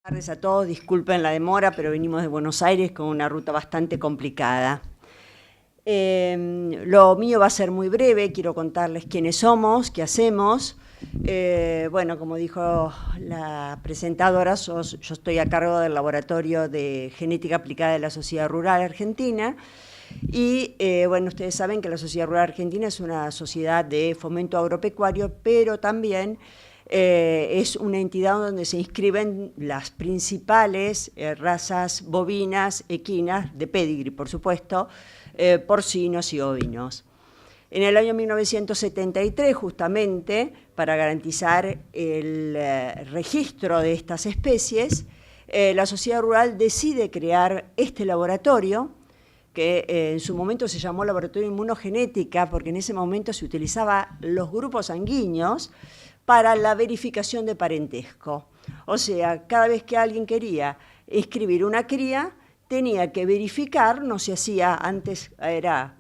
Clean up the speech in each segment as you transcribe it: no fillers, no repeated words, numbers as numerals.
Buenas tardes a todos, disculpen la demora, pero venimos de Buenos Aires con una ruta bastante complicada. Lo mío va a ser muy breve, quiero contarles quiénes somos, qué hacemos. Bueno, como dijo la presentadora, yo estoy a cargo del Laboratorio de Genética Aplicada de la Sociedad Rural Argentina. Y bueno, ustedes saben que la Sociedad Rural Argentina es una sociedad de fomento agropecuario, pero también es una entidad donde se inscriben las principales razas bovinas, equinas, de pedigrí, por supuesto, porcinos y ovinos. En el año 1973, justamente, para garantizar el registro de estas especies, la Sociedad Rural decide crear este laboratorio, que en su momento se llamó Laboratorio de Inmunogenética, porque en ese momento se utilizaban los grupos sanguíneos para la verificación de parentesco. O sea, cada vez que alguien quería inscribir una cría, tenía que verificar, no se hacía antes, era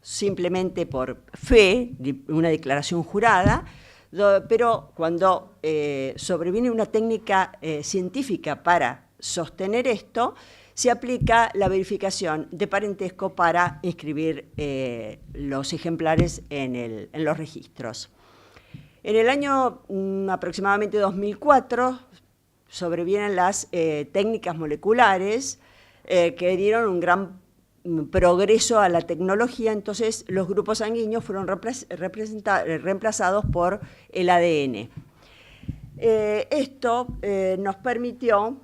simplemente por fe, una declaración jurada, pero cuando sobreviene una técnica científica para sostener esto, se aplica la verificación de parentesco para inscribir los ejemplares en los registros. En el año aproximadamente 2004 sobrevienen las técnicas moleculares que dieron un gran progreso a la tecnología, entonces los grupos sanguíneos fueron reemplazados por el ADN. Esto nos permitió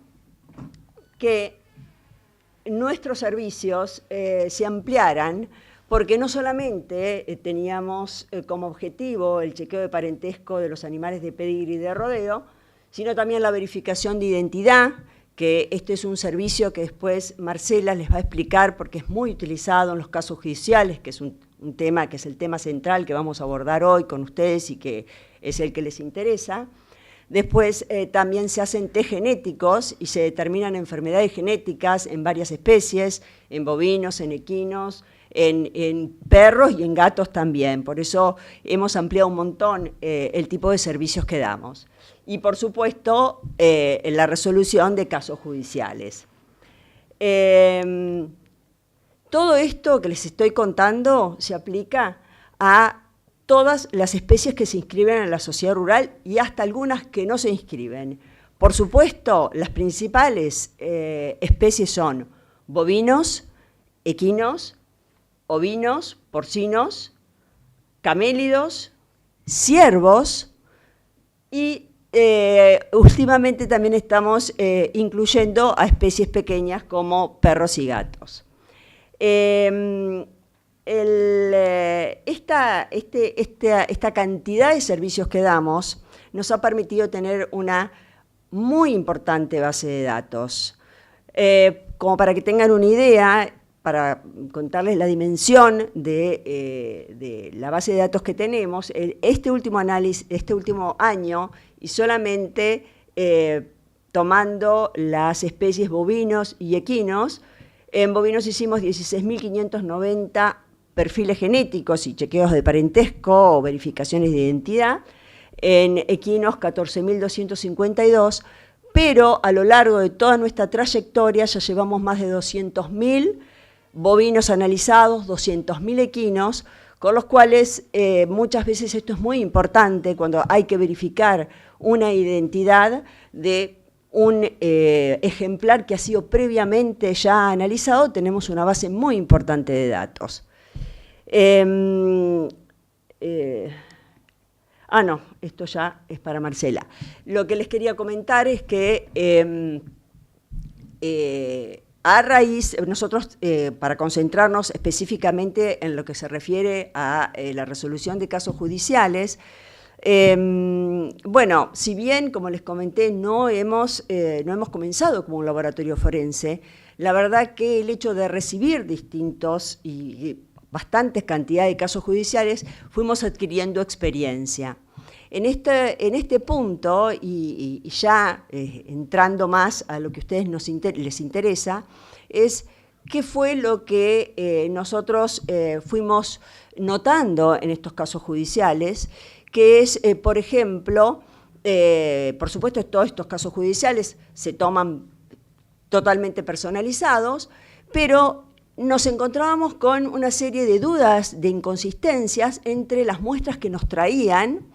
que nuestros servicios se ampliaran, porque no solamente teníamos como objetivo el chequeo de parentesco de los animales de pedigrí y de rodeo, sino también la verificación de identidad, que este es un servicio que después Marcela les va a explicar porque es muy utilizado en los casos judiciales, que es un tema que es el tema central que vamos a abordar hoy con ustedes y que es el que les interesa. Después también se hacen test genéticos y se determinan enfermedades genéticas en varias especies, en bovinos, en equinos, en perros y en gatos también. Por eso hemos ampliado un montón el tipo de servicios que damos. Y por supuesto, en la resolución de casos judiciales. Todo esto que les estoy contando se aplica a todas las especies que se inscriben en la sociedad rural y hasta algunas que no se inscriben. Por supuesto, las principales especies son bovinos, equinos, ovinos, porcinos, camélidos, ciervos y últimamente también estamos incluyendo a especies pequeñas como perros y gatos. Esta cantidad de servicios que damos nos ha permitido tener una muy importante base de datos. Como para que tengan una idea, para contarles la dimensión de la base de datos que tenemos, este último análisis, este último año, y solamente tomando las especies bovinos y equinos, en bovinos hicimos 16.590 perfiles genéticos y chequeos de parentesco o verificaciones de identidad, en equinos 14.252, pero a lo largo de toda nuestra trayectoria ya llevamos más de 200.000 bovinos analizados, 200.000 equinos, con los cuales muchas veces esto es muy importante cuando hay que verificar una identidad de un ejemplar que ha sido previamente ya analizado, tenemos una base muy importante de datos. No, esto ya es para Marcela. Lo que les quería comentar es que a raíz, nosotros, para concentrarnos específicamente en lo que se refiere a la resolución de casos judiciales, bueno, si bien, como les comenté, no hemos comenzado como un laboratorio forense, la verdad que el hecho de recibir distintos y bastantes cantidades de casos judiciales, fuimos adquiriendo experiencia. En este punto, y ya entrando más a lo que a ustedes les interesa, es qué fue lo que nosotros fuimos notando en estos casos judiciales, que es, por ejemplo, Por supuesto, todos estos casos judiciales se toman totalmente personalizados, pero nos encontrábamos con una serie de dudas, de inconsistencias entre las muestras que nos traían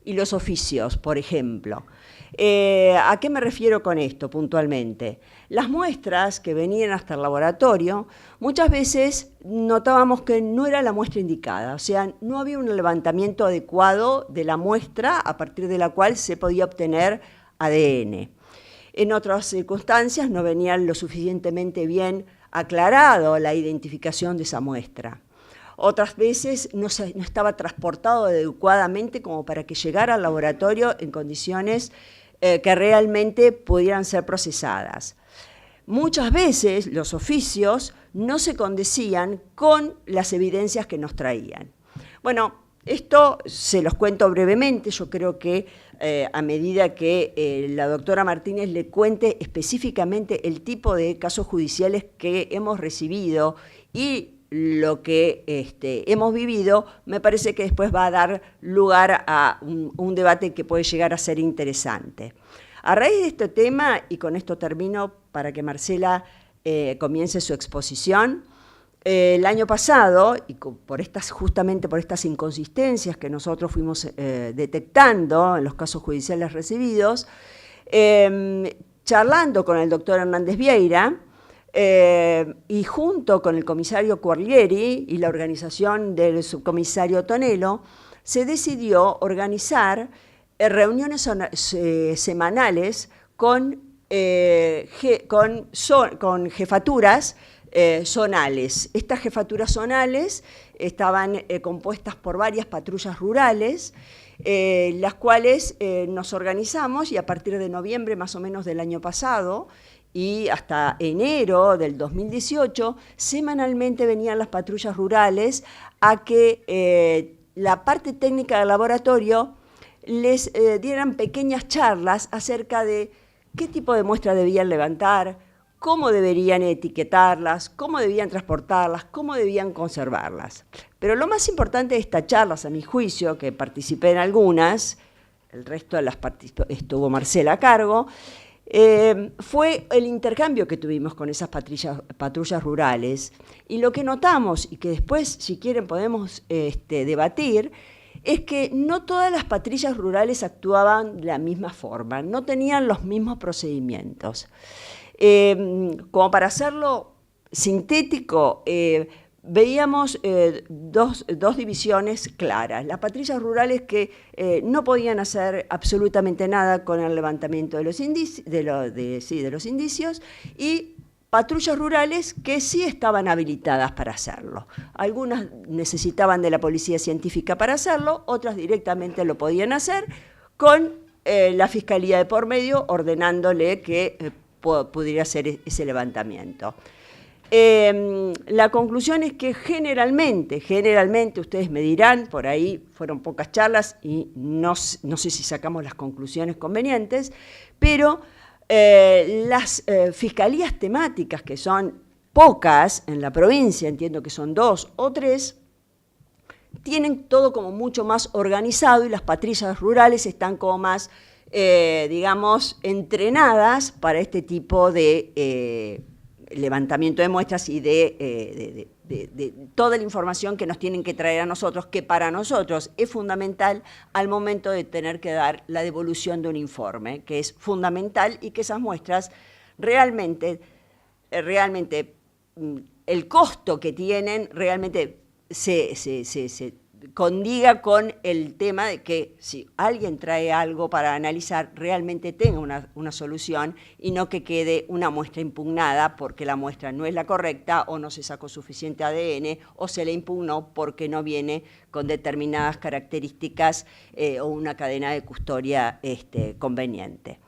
y los oficios, por ejemplo. ¿A qué me refiero con esto puntualmente? Las muestras que venían hasta el laboratorio, muchas veces notábamos que no era la muestra indicada, o sea, no había un levantamiento adecuado de la muestra a partir de la cual se podía obtener ADN. En otras circunstancias no venía lo suficientemente bien aclarado la identificación de esa muestra. Otras veces no estaba transportado adecuadamente como para que llegara al laboratorio en condiciones que realmente pudieran ser procesadas. Muchas veces los oficios no se condecían con las evidencias que nos traían. Bueno, esto se los cuento brevemente. Yo creo que a medida que la doctora Martínez le cuente específicamente el tipo de casos judiciales que hemos recibido y lo que hemos vivido, me parece que después va a dar lugar a un debate que puede llegar a ser interesante. A raíz de este tema, y con esto termino para que Marcela comience su exposición, el año pasado, y justamente por estas inconsistencias que nosotros fuimos detectando en los casos judiciales recibidos, charlando con el doctor Hernández Vieira, y junto con el comisario Corlieri y la organización del subcomisario Tonelo, se decidió organizar reuniones semanales con jefaturas zonales. Estas jefaturas zonales estaban compuestas por varias patrullas rurales, las cuales nos organizamos, y a partir de noviembre más o menos del año pasado y hasta enero del 2018, semanalmente venían las patrullas rurales a que la parte técnica del laboratorio les dieran pequeñas charlas acerca de qué tipo de muestra debían levantar, cómo deberían etiquetarlas, cómo debían transportarlas, cómo debían conservarlas. Pero lo más importante de estas charlas, a mi juicio, que participé en algunas, el resto de las estuvo Marcela a cargo, fue el intercambio que tuvimos con esas patrullas rurales. Y lo que notamos, y que después, si quieren, podemos debatir, es que no todas las patrullas rurales actuaban de la misma forma, no tenían los mismos procedimientos. Como para hacerlo sintético, veíamos dos divisiones claras. Las patrullas rurales que no podían hacer absolutamente nada con el levantamiento de los indicios, y patrullas rurales que sí estaban habilitadas para hacerlo. Algunas necesitaban de la policía científica para hacerlo, otras directamente lo podían hacer con la fiscalía de por medio ordenándole que pudiera hacer ese levantamiento. La conclusión es que generalmente, ustedes me dirán, por ahí fueron pocas charlas y no sé si sacamos las conclusiones convenientes, pero las fiscalías temáticas, que son pocas en la provincia, entiendo que son 2 o 3, tienen todo como mucho más organizado, y las patrullas rurales están como más, digamos, entrenadas para este tipo de levantamiento de muestras y de toda la información que nos tienen que traer a nosotros, que para nosotros es fundamental al momento de tener que dar la devolución de un informe, que es fundamental, y que esas muestras realmente el costo que tienen realmente se condiga con el tema de que si alguien trae algo para analizar, realmente tenga una solución, y no que quede una muestra impugnada porque la muestra no es la correcta, o no se sacó suficiente ADN, o se le impugnó porque no viene con determinadas características o una cadena de custodia conveniente.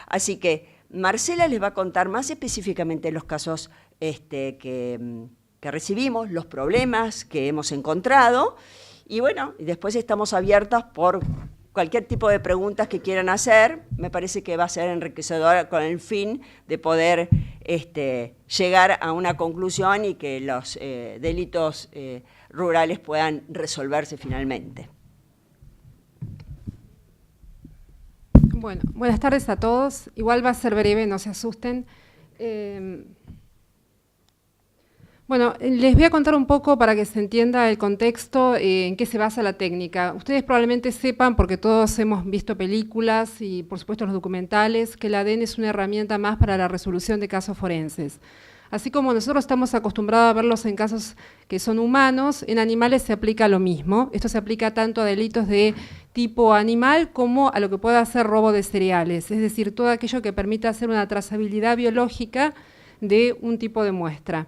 Así que Marcela les va a contar más específicamente los casos que recibimos, los problemas que hemos encontrado. Y bueno, después estamos abiertas por cualquier tipo de preguntas que quieran hacer. Me parece que va a ser enriquecedor con el fin de poder llegar a una conclusión y que los delitos rurales puedan resolverse finalmente. Bueno, buenas tardes a todos. Igual va a ser breve, no se asusten. Bueno, les voy a contar un poco para que se entienda el contexto en qué se basa la técnica. Ustedes probablemente sepan, porque todos hemos visto películas y por supuesto los documentales, que el ADN es una herramienta más para la resolución de casos forenses. Así como nosotros estamos acostumbrados a verlos en casos que son humanos, en animales se aplica lo mismo. Esto se aplica tanto a delitos de tipo animal como a lo que pueda ser robo de cereales, es decir, todo aquello que permita hacer una trazabilidad biológica de un tipo de muestra.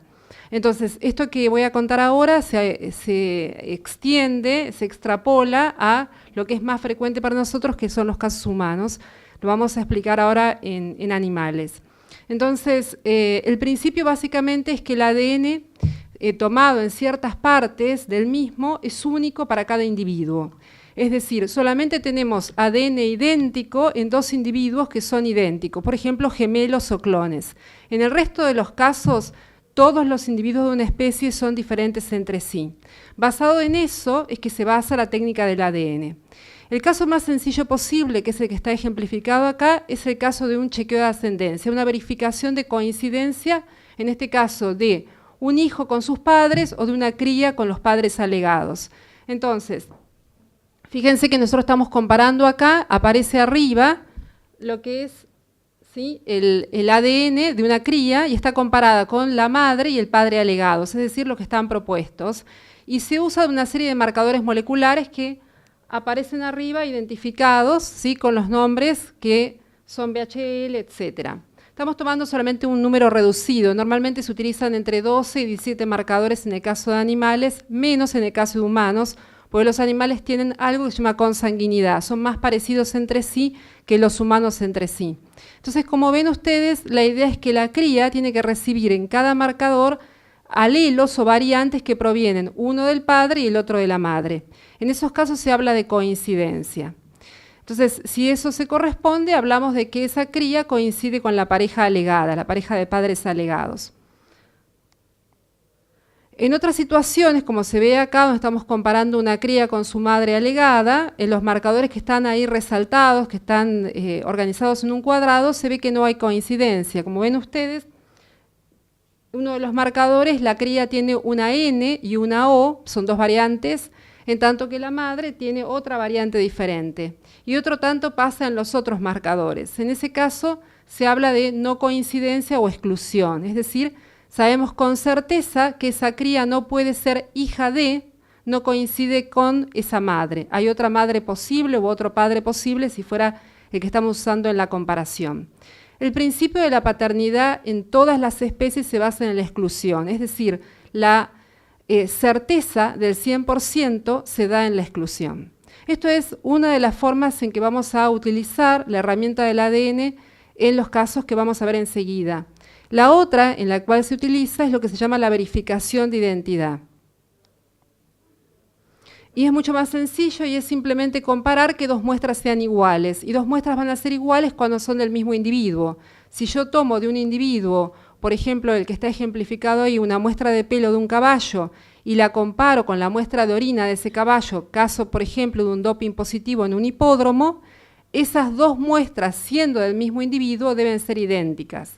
Entonces, esto que voy a contar ahora se extiende, se extrapola a lo que es más frecuente para nosotros, que son los casos humanos. Lo vamos a explicar ahora en animales. Entonces, el principio básicamente es que el ADN tomado en ciertas partes del mismo es único para cada individuo. Es decir, solamente tenemos ADN idéntico en dos individuos que son idénticos, por ejemplo, gemelos o clones. En el resto de los casos, todos los individuos de una especie son diferentes entre sí. Basado en eso es que se basa la técnica del ADN. El caso más sencillo posible, que es el que está ejemplificado acá, es el caso de un chequeo de ascendencia, una verificación de coincidencia, en este caso de un hijo con sus padres o de una cría con los padres alegados. Entonces, fíjense que nosotros estamos comparando acá, aparece arriba lo que es, ¿sí?, el ADN de una cría y está comparada con la madre y el padre alegados, es decir, los que están propuestos. Y se usa una serie de marcadores moleculares que aparecen arriba identificados, ¿sí?, con los nombres que son VHL, etc. Estamos tomando solamente un número reducido. Normalmente se utilizan entre 12 y 17 marcadores en el caso de animales, menos en el caso de humanos, porque los animales tienen algo que se llama consanguinidad, son más parecidos entre sí que los humanos entre sí. Entonces, como ven ustedes, la idea es que la cría tiene que recibir en cada marcador alelos o variantes que provienen uno del padre y el otro de la madre. En esos casos se habla de coincidencia. Entonces, si eso se corresponde, hablamos de que esa cría coincide con la pareja alegada, la pareja de padres alegados. En otras situaciones, como se ve acá, donde estamos comparando una cría con su madre alegada, en los marcadores que están ahí resaltados, que están organizados en un cuadrado, se ve que no hay coincidencia. Como ven ustedes, uno de los marcadores, la cría tiene una N y una O, son dos variantes, en tanto que la madre tiene otra variante diferente. Y otro tanto pasa en los otros marcadores. En ese caso, se habla de no coincidencia o exclusión, es decir, sabemos con certeza que esa cría no puede ser hija de, no coincide con esa madre. Hay otra madre posible u otro padre posible si fuera el que estamos usando en la comparación. El principio de la paternidad en todas las especies se basa en la exclusión, es decir, la certeza del 100% se da en la exclusión. Esto es una de las formas en que vamos a utilizar la herramienta del ADN en los casos que vamos a ver enseguida. La otra en la cual se utiliza es lo que se llama la verificación de identidad. Y es mucho más sencillo y es simplemente comparar que dos muestras sean iguales. Y dos muestras van a ser iguales cuando son del mismo individuo. Si yo tomo de un individuo, por ejemplo, el que está ejemplificado ahí, una muestra de pelo de un caballo, y la comparo con la muestra de orina de ese caballo, caso, por ejemplo, de un doping positivo en un hipódromo, esas dos muestras, siendo del mismo individuo, deben ser idénticas.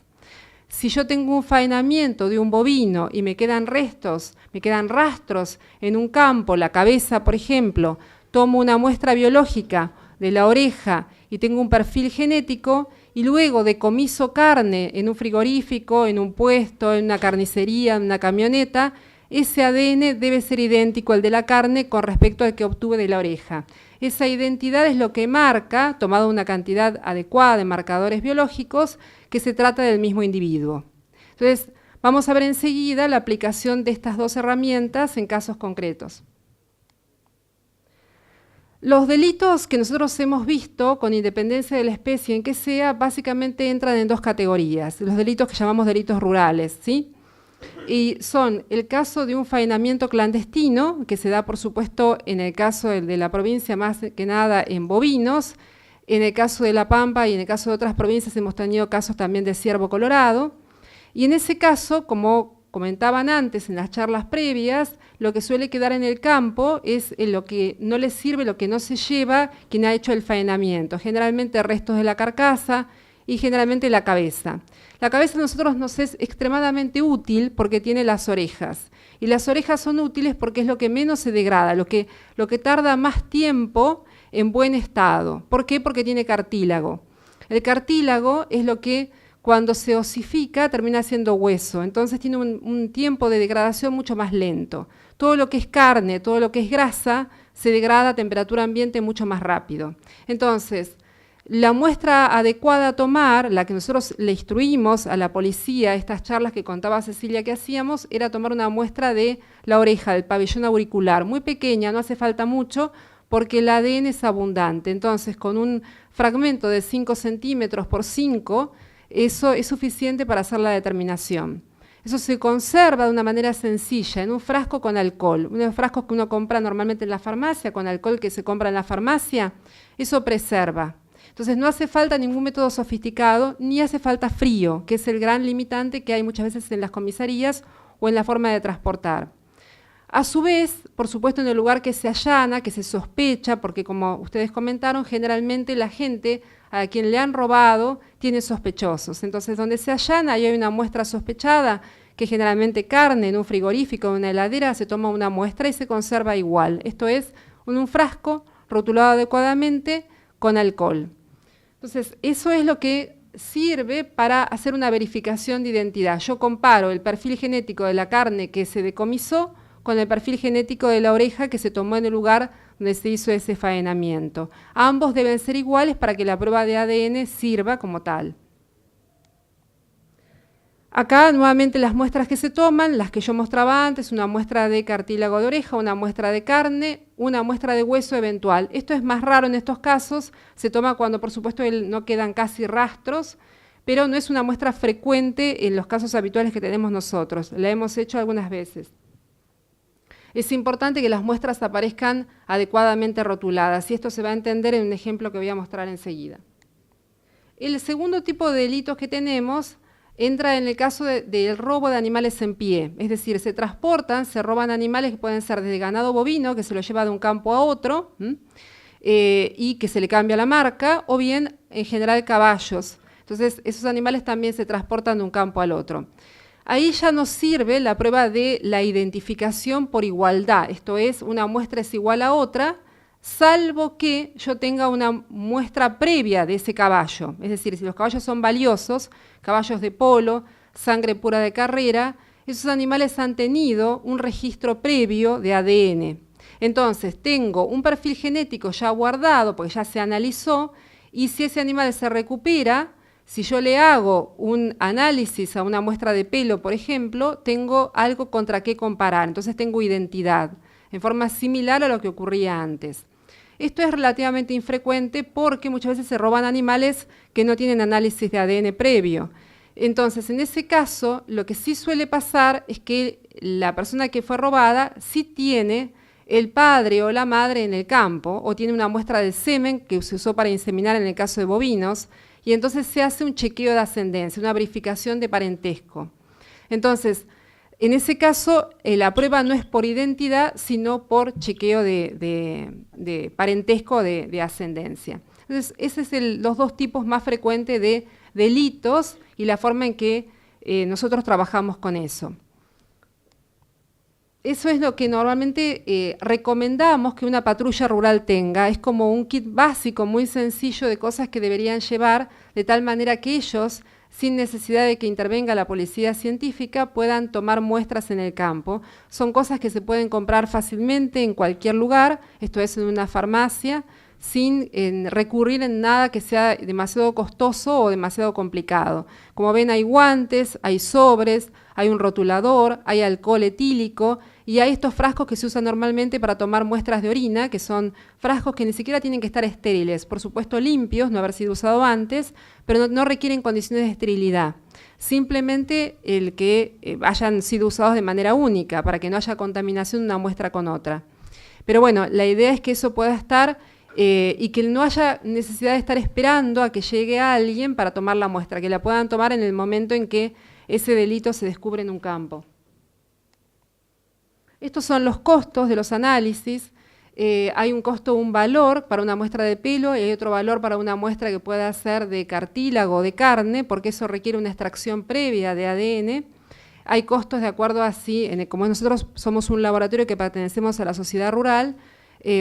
Si yo tengo un faenamiento de un bovino y me quedan restos, me quedan rastros en un campo, la cabeza, por ejemplo, tomo una muestra biológica de la oreja y tengo un perfil genético, y luego decomiso carne en un frigorífico, en un puesto, en una carnicería, en una camioneta, ese ADN debe ser idéntico al de la carne con respecto al que obtuve de la oreja. Esa identidad es lo que marca, tomado una cantidad adecuada de marcadores biológicos, que se trata del mismo individuo. Entonces, vamos a ver enseguida la aplicación de estas dos herramientas en casos concretos. Los delitos que nosotros hemos visto, con independencia de la especie en que sea, básicamente entran en dos categorías. Los delitos que llamamos delitos rurales, ¿sí? Y son el caso de un faenamiento clandestino, que se da, por supuesto, en el caso de la provincia, más que nada en bovinos. En el caso de La Pampa y en el caso de otras provincias hemos tenido casos también de ciervo colorado. Y en ese caso, como comentaban antes en las charlas previas, lo que suele quedar en el campo es lo que no les sirve, lo que no se lleva quien ha hecho el faenamiento, generalmente restos de la carcasa y generalmente la cabeza. La cabeza a nosotros nos es extremadamente útil porque tiene las orejas, y las orejas son útiles porque es lo que menos se degrada, lo que tarda más tiempo en buen estado. ¿Por qué? Porque tiene cartílago. El cartílago es lo que cuando se osifica termina siendo hueso, entonces tiene un tiempo de degradación mucho más lento. Todo lo que es carne, todo lo que es grasa, se degrada a temperatura ambiente mucho más rápido. Entonces, la muestra adecuada a tomar, la que nosotros le instruimos a la policía, estas charlas que contaba Cecilia que hacíamos, era tomar una muestra de la oreja, del pabellón auricular, muy pequeña, no hace falta mucho, porque el ADN es abundante. Entonces, con un fragmento de 5 centímetros por 5, eso es suficiente para hacer la determinación. Eso se conserva de una manera sencilla, en un frasco con alcohol. Unos frascos que uno compra normalmente en la farmacia, con alcohol que se compra en la farmacia, eso preserva. Entonces no hace falta ningún método sofisticado, ni hace falta frío, que es el gran limitante que hay muchas veces en las comisarías o en la forma de transportar. A su vez, por supuesto, en el lugar que se allana, que se sospecha, porque como ustedes comentaron, generalmente la gente a quien le han robado tiene sospechosos. Entonces, donde se allana y hay una muestra sospechada, que generalmente carne en un frigorífico o en una heladera, se toma una muestra y se conserva igual. Esto es, en un frasco rotulado adecuadamente con alcohol. Entonces, eso es lo que sirve para hacer una verificación de identidad. Yo comparo el perfil genético de la carne que se decomisó con el perfil genético de la oreja que se tomó en el lugar donde se hizo ese faenamiento. Ambos deben ser iguales para que la prueba de ADN sirva como tal. Acá nuevamente las muestras que se toman, las que yo mostraba antes, una muestra de cartílago de oreja, una muestra de carne, una muestra de hueso eventual. Esto es más raro en estos casos, se toma cuando por supuesto no quedan casi rastros, pero no es una muestra frecuente en los casos habituales que tenemos nosotros, la hemos hecho algunas veces. Es importante que las muestras aparezcan adecuadamente rotuladas, y esto se va a entender en un ejemplo que voy a mostrar enseguida. El segundo tipo de delitos que tenemos entra en el caso del robo de animales en pie, es decir, se transportan, se roban animales que pueden ser desde ganado bovino, que se lo lleva de un campo a otro, y que se le cambia la marca, o bien en general caballos. Entonces, esos animales también se transportan de un campo al otro. Ahí ya nos sirve la prueba de la identificación por igualdad, esto es, una muestra es igual a otra, salvo que yo tenga una muestra previa de ese caballo. Es decir, si los caballos son valiosos, caballos de polo, sangre pura de carrera, esos animales han tenido un registro previo de ADN. Entonces, tengo un perfil genético ya guardado, porque ya se analizó, y si ese animal se recupera, si yo le hago un análisis a una muestra de pelo, por ejemplo, tengo algo contra qué comparar, entonces tengo identidad, en forma similar a lo que ocurría antes. Esto es relativamente infrecuente porque muchas veces se roban animales que no tienen análisis de ADN previo. Entonces, en ese caso, lo que sí suele pasar es que la persona que fue robada sí tiene el padre o la madre en el campo, o tiene una muestra de semen que se usó para inseminar en el caso de bovinos, y entonces se hace un chequeo de ascendencia, una verificación de parentesco. Entonces, en ese caso, la prueba no es por identidad, sino por chequeo de parentesco de ascendencia. Entonces, esos son los dos tipos más frecuentes de delitos y la forma en que nosotros trabajamos con eso. Eso es lo que normalmente recomendamos que una patrulla rural tenga. Es como un kit básico muy sencillo de cosas que deberían llevar, de tal manera que ellos, sin necesidad de que intervenga la policía científica, puedan tomar muestras en el campo. Son cosas que se pueden comprar fácilmente en cualquier lugar, esto es en una farmacia, sin recurrir en nada que sea demasiado costoso o demasiado complicado. Como ven, hay guantes, hay sobres, hay un rotulador, hay alcohol etílico y hay estos frascos que se usan normalmente para tomar muestras de orina, que son frascos que ni siquiera tienen que estar estériles, por supuesto limpios, no haber sido usado antes, pero no requieren condiciones de esterilidad. Simplemente el que hayan sido usados de manera única, para que no haya contaminación de una muestra con otra. Pero bueno, la idea es que eso pueda estar y que no haya necesidad de estar esperando a que llegue alguien para tomar la muestra, que la puedan tomar en el momento en que ese delito se descubre en un campo. Estos son los costos de los análisis. Hay un costo, un valor para una muestra de pelo y hay otro valor para una muestra que pueda ser de cartílago o de carne, porque eso requiere una extracción previa de ADN. Hay costos de acuerdo a como nosotros somos un laboratorio que pertenecemos a la sociedad rural,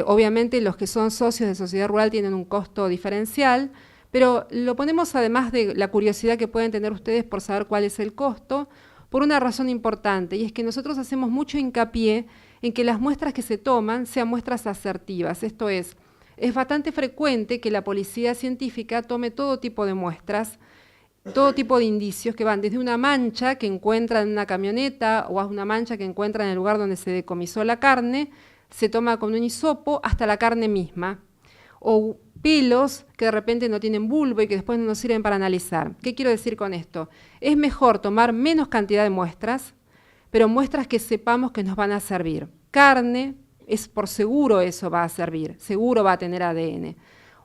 obviamente los que son socios de sociedad rural tienen un costo diferencial, pero lo ponemos además de la curiosidad que pueden tener ustedes por saber cuál es el costo, por una razón importante, y es que nosotros hacemos mucho hincapié en que las muestras que se toman sean muestras asertivas. Esto es bastante frecuente que la policía científica tome todo tipo de muestras, todo tipo de indicios que van desde una mancha que encuentra en una camioneta o a una mancha que encuentra en el lugar donde se decomisó la carne, se toma con un hisopo, hasta la carne misma, o pelos que de repente no tienen bulbo y que después no nos sirven para analizar. ¿Qué quiero decir con esto? Es mejor tomar menos cantidad de muestras, pero muestras que sepamos que nos van a servir. Carne, es por seguro eso va a servir, seguro va a tener ADN.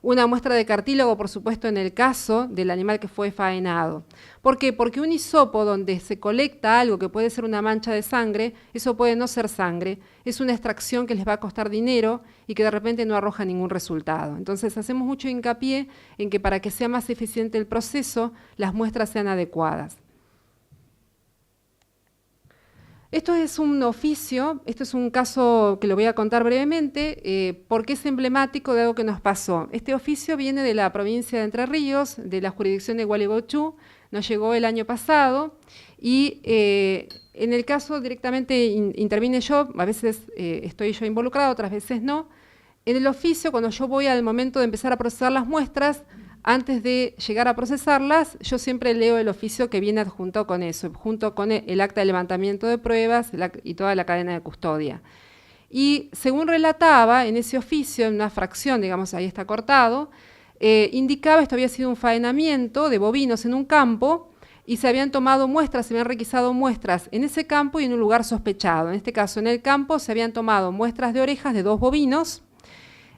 Una muestra de cartílago, por supuesto, en el caso del animal que fue faenado. ¿Por qué? Porque un hisopo donde se colecta algo que puede ser una mancha de sangre, eso puede no ser sangre, es una extracción que les va a costar dinero y que de repente no arroja ningún resultado. Entonces hacemos mucho hincapié en que para que sea más eficiente el proceso, las muestras sean adecuadas. Esto es un oficio, esto es un caso que lo voy a contar brevemente, porque es emblemático de algo que nos pasó. Este oficio viene de la provincia de Entre Ríos, de la jurisdicción de Gualeguaychú, nos llegó el año pasado y en el caso directamente intervine yo, a veces estoy yo involucrado, otras veces no. En el oficio, cuando yo voy al momento de empezar a procesar las muestras, antes de llegar a procesarlas, yo siempre leo el oficio que viene adjunto con eso, junto con el acta de levantamiento de pruebas y toda la cadena de custodia. Y según relataba en ese oficio, en una fracción, digamos, ahí está cortado, indicaba esto había sido un faenamiento de bovinos en un campo y se habían tomado muestras, se habían requisado muestras en ese campo y en un lugar sospechado. En este caso, en el campo se habían tomado muestras de orejas de 2 bovinos.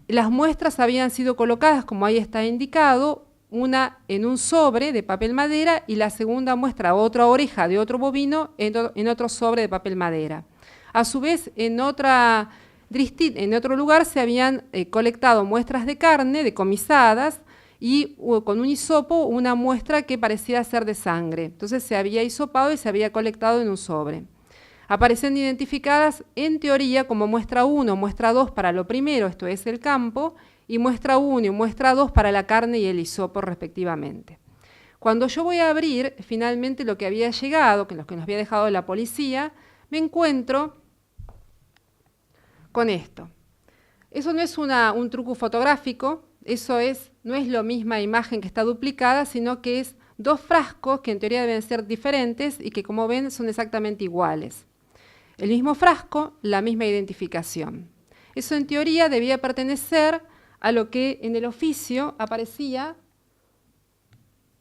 Las muestras habían sido colocadas, como ahí está indicado, una en un sobre de papel madera y la segunda muestra, otra oreja de otro bovino, en otro sobre de papel madera. A su vez, en otro lugar se habían colectado muestras de carne decomisadas y con un hisopo una muestra que parecía ser de sangre. Entonces se había hisopado y se había colectado en un sobre. Aparecen identificadas en teoría como muestra 1, muestra 2 para lo primero, esto es el campo, y muestra 1 y muestra 2 para la carne y el hisopo respectivamente. Cuando yo voy a abrir finalmente lo que había llegado, que lo que nos había dejado la policía, me encuentro con esto. Eso no es un truco fotográfico, eso no es la misma imagen que está duplicada, sino que es 2 frascos que en teoría deben ser diferentes y que como ven son exactamente iguales. El mismo frasco, la misma identificación. Eso en teoría debía pertenecer a lo que en el oficio aparecía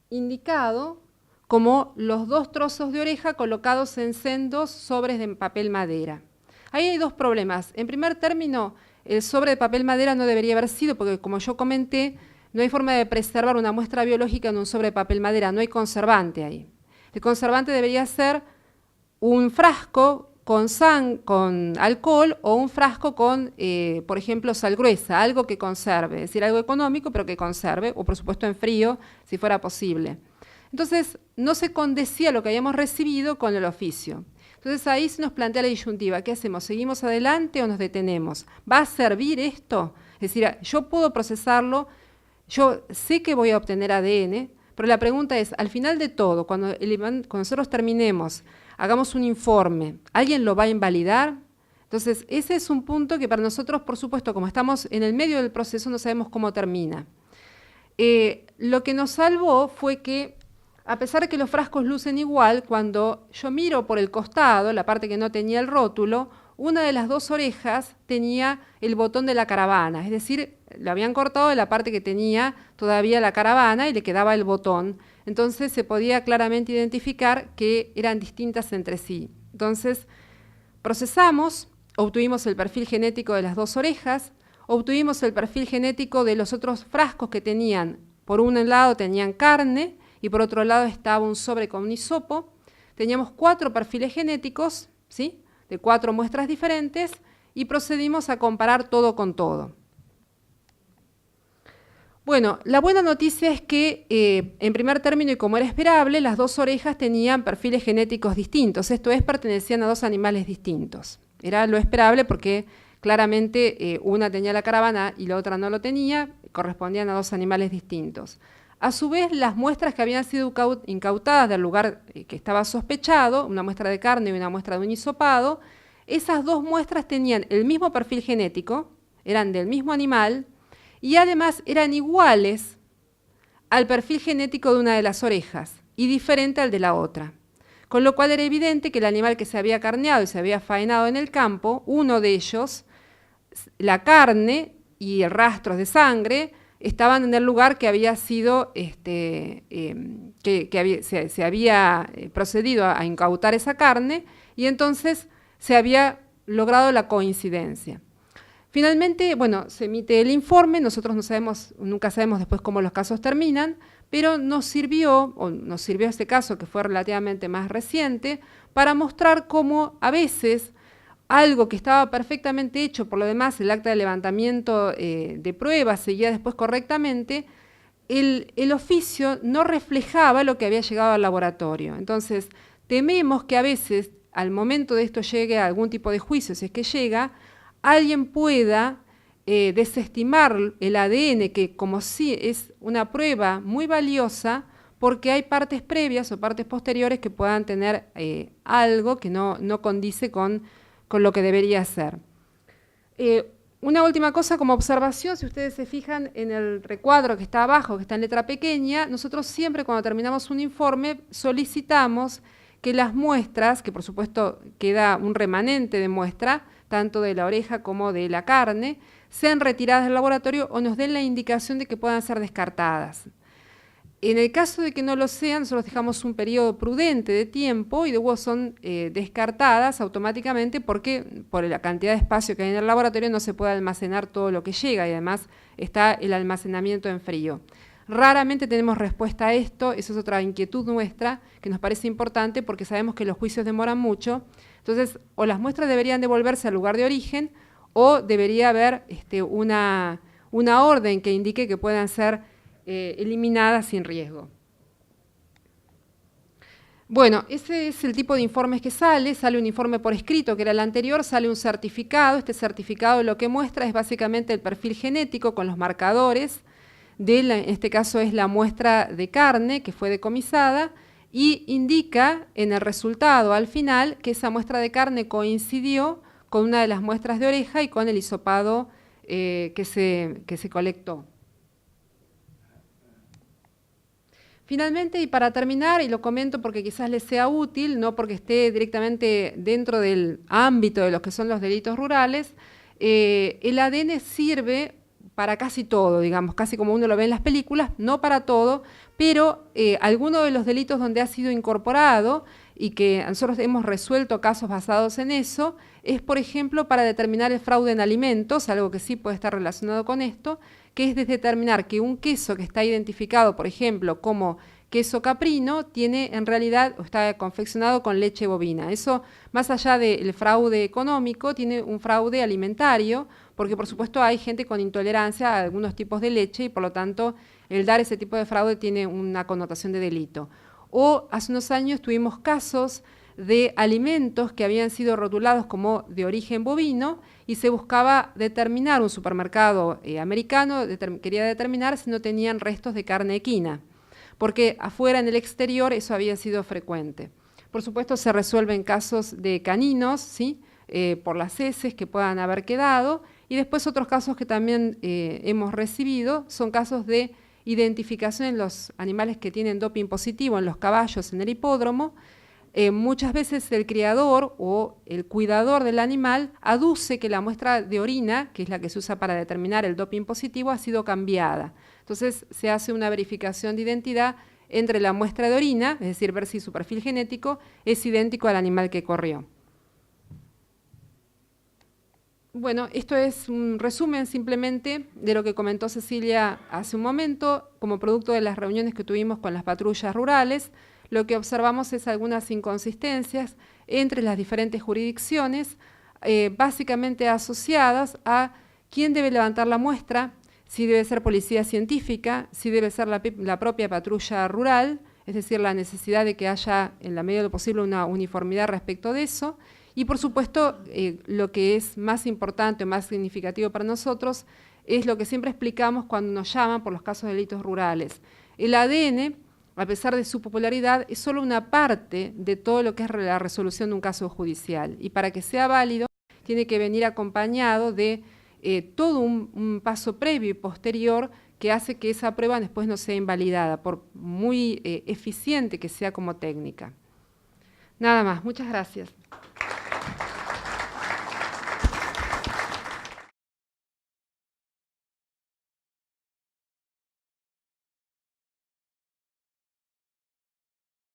indicado como los 2 trozos de oreja colocados en sendos sobres de papel madera. Ahí hay 2 problemas. En primer término, el sobre de papel madera no debería haber sido, porque como yo comenté, no hay forma de preservar una muestra biológica en un sobre de papel madera, no hay conservante ahí. El conservante debería ser un frasco con alcohol o un frasco con, por ejemplo, sal gruesa, algo que conserve, es decir, algo económico pero que conserve, o por supuesto en frío, si fuera posible. Entonces, no se condecía lo que habíamos recibido con el oficio. Entonces ahí se nos plantea la disyuntiva, ¿qué hacemos? ¿Seguimos adelante o nos detenemos? ¿Va a servir esto? Es decir, yo puedo procesarlo, yo sé que voy a obtener ADN, pero la pregunta es, al final de todo, cuando nosotros terminemos, hagamos un informe, ¿alguien lo va a invalidar? Entonces, ese es un punto que para nosotros, por supuesto, como estamos en el medio del proceso, no sabemos cómo termina. Lo que nos salvó fue que, a pesar de que los frascos lucen igual, cuando yo miro por el costado, la parte que no tenía el rótulo, una de las 2 orejas tenía el botón de la caravana, es decir, lo habían cortado de la parte que tenía todavía la caravana y le quedaba el botón. Entonces se podía claramente identificar que eran distintas entre sí. Entonces procesamos, obtuvimos el perfil genético de las 2 orejas, obtuvimos el perfil genético de los otros frascos que tenían, por un lado tenían carne y por otro lado estaba un sobre con un hisopo. Teníamos 4 perfiles genéticos, ¿sí?, de 4 muestras diferentes y procedimos a comparar todo con todo. Bueno, la buena noticia es que, en primer término y como era esperable, las 2 orejas tenían perfiles genéticos distintos, esto es, pertenecían a 2 animales distintos. Era lo esperable porque claramente una tenía la caravana y la otra no lo tenía, correspondían a 2 animales distintos. A su vez, las muestras que habían sido incautadas del lugar que estaba sospechado, una muestra de carne y una muestra de un hisopado, esas 2 muestras tenían el mismo perfil genético, eran del mismo animal, y además eran iguales al perfil genético de una de las orejas y diferente al de la otra. Con lo cual era evidente que el animal que se había carneado y se había faenado en el campo, uno de ellos, la carne y rastros de sangre estaban en el lugar que había sido, se había procedido a incautar esa carne y entonces se había logrado la coincidencia. Finalmente, bueno, se emite el informe, nosotros nunca sabemos después cómo los casos terminan, pero nos sirvió este caso, que fue relativamente más reciente, para mostrar cómo a veces algo que estaba perfectamente hecho, por lo demás el acta de levantamiento de pruebas seguía después correctamente, el oficio no reflejaba lo que había llegado al laboratorio. Entonces, tememos que a veces, al momento de esto llegue a algún tipo de juicio, si es que llega, alguien pueda desestimar el ADN, que como sí es una prueba muy valiosa, porque hay partes previas o partes posteriores que puedan tener algo que no condice con lo que debería ser. Una última cosa como observación, si ustedes se fijan en el recuadro que está abajo, que está en letra pequeña, nosotros siempre cuando terminamos un informe solicitamos que las muestras, que por supuesto queda un remanente de muestra, tanto de la oreja como de la carne, sean retiradas del laboratorio o nos den la indicación de que puedan ser descartadas. En el caso de que no lo sean, nosotros dejamos un periodo prudente de tiempo y luego son descartadas automáticamente porque por la cantidad de espacio que hay en el laboratorio no se puede almacenar todo lo que llega y además está el almacenamiento en frío. Raramente tenemos respuesta a esto, eso es otra inquietud nuestra que nos parece importante porque sabemos que los juicios demoran mucho. Entonces, o las muestras deberían devolverse al lugar de origen o debería haber una orden que indique que puedan ser eliminadas sin riesgo. Bueno, ese es el tipo de informes que sale un informe por escrito que era el anterior, sale un certificado, este certificado lo que muestra es básicamente el perfil genético con los marcadores, en este caso es la muestra de carne que fue decomisada, y indica en el resultado al final que esa muestra de carne coincidió con una de las muestras de oreja y con el hisopado que se colectó. Finalmente, y para terminar, y lo comento porque quizás les sea útil, no porque esté directamente dentro del ámbito de los que son los delitos rurales, el ADN sirve para casi todo, digamos, casi como uno lo ve en las películas, no para todo, pero algunos de los delitos donde ha sido incorporado y que nosotros hemos resuelto casos basados en eso, es, por ejemplo, para determinar el fraude en alimentos, algo que sí puede estar relacionado con esto, que es determinar que un queso que está identificado, por ejemplo, como queso caprino, tiene en realidad, o está confeccionado con leche bovina. Eso, más allá del fraude económico, tiene un fraude alimentario, porque por supuesto hay gente con intolerancia a algunos tipos de leche y por lo tanto el dar ese tipo de fraude tiene una connotación de delito. O hace unos años tuvimos casos de alimentos que habían sido rotulados como de origen bovino y se buscaba determinar, un supermercado americano quería determinar si no tenían restos de carne equina, porque afuera en el exterior eso había sido frecuente. Por supuesto se resuelven casos de caninos, ¿sí? Por las heces que puedan haber quedado, y después otros casos que también hemos recibido son casos de identificación en los animales que tienen doping positivo, en los caballos, en el hipódromo. Muchas veces el criador o el cuidador del animal aduce que la muestra de orina, que es la que se usa para determinar el doping positivo, ha sido cambiada. Entonces se hace una verificación de identidad entre la muestra de orina, es decir, ver si su perfil genético es idéntico al animal que corrió. Bueno, esto es un resumen simplemente de lo que comentó Cecilia hace un momento, como producto de las reuniones que tuvimos con las patrullas rurales. lo que observamos es algunas inconsistencias entre las diferentes jurisdicciones, básicamente asociadas a quién debe levantar la muestra, si debe ser policía científica, si debe ser la propia patrulla rural, es decir, la necesidad de que haya, en la medida de lo posible, una uniformidad respecto de eso, y por supuesto, lo que es más importante o más significativo para nosotros es lo que siempre explicamos cuando nos llaman por los casos de delitos rurales. El ADN, a pesar de su popularidad, es solo una parte de todo lo que es la resolución de un caso judicial, y para que sea válido tiene que venir acompañado de todo un paso previo y posterior que hace que esa prueba después no sea invalidada, por muy eficiente que sea como técnica. Nada más, muchas gracias.